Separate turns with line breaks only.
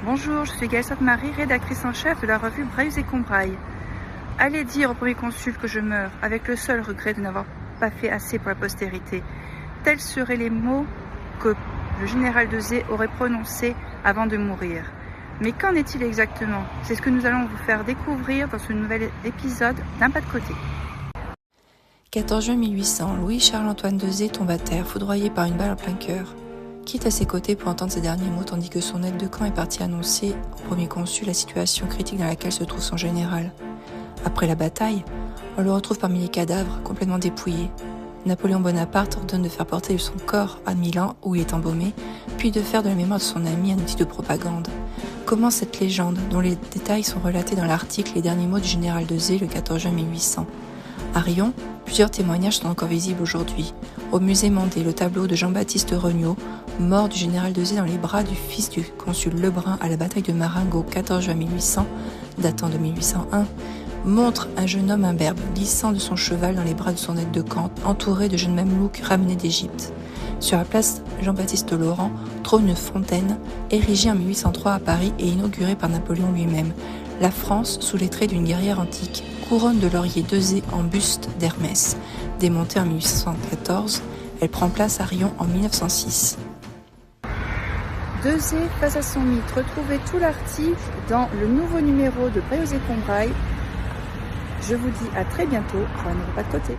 Bonjour, je suis Gaëlle Sainte-Marie, rédactrice en chef de la revue Brailles et Combrailles. Allez dire au premier consul que je meurs, avec le seul regret de n'avoir pas fait assez pour la postérité. Tels seraient les mots que le général de Zé aurait prononcés avant de mourir. Mais qu'en est-il exactement? C'est ce que nous allons vous faire découvrir dans ce nouvel épisode d'Un pas de côté.
14 juin 1800, Louis-Charles-Antoine de Zé tombe à terre, foudroyé par une balle en plein cœur. Qui est à ses côtés pour entendre ses derniers mots tandis que son aide de camp est parti annoncer au premier consul la situation critique dans laquelle se trouve son général. Après la bataille, on le retrouve parmi les cadavres, complètement dépouillé. Napoléon Bonaparte ordonne de faire porter son corps à Milan, où il est embaumé, puis de faire de la mémoire de son ami un outil de propagande. Comment cette légende, dont les détails sont relatés dans l'article Les derniers mots du général de Zé le 14 juin 1800. À Riom, plusieurs témoignages sont encore visibles aujourd'hui. Au musée Mandé, le tableau de Jean-Baptiste Regnault, mort du général de Zé dans les bras du fils du consul Lebrun à la bataille de Marengo 14 juin 1800, datant de 1801, montre un jeune homme imberbe glissant de son cheval dans les bras de son aide de camp, entouré de jeunes mamelouks ramenés d'Égypte. Sur la place Jean-Baptiste Laurent trône une fontaine, érigée en 1803 à Paris et inaugurée par Napoléon lui-même. La France, sous les traits d'une guerrière antique, couronne de laurier de Zé en buste d'Hermès. Démontée en 1874, elle prend place à Riom en 1906.
De Zé face à son mythe, retrouvez tout l'article dans le nouveau numéro de Brailles et Combrailles. Je vous dis à très bientôt pour un nouveau pas de côté.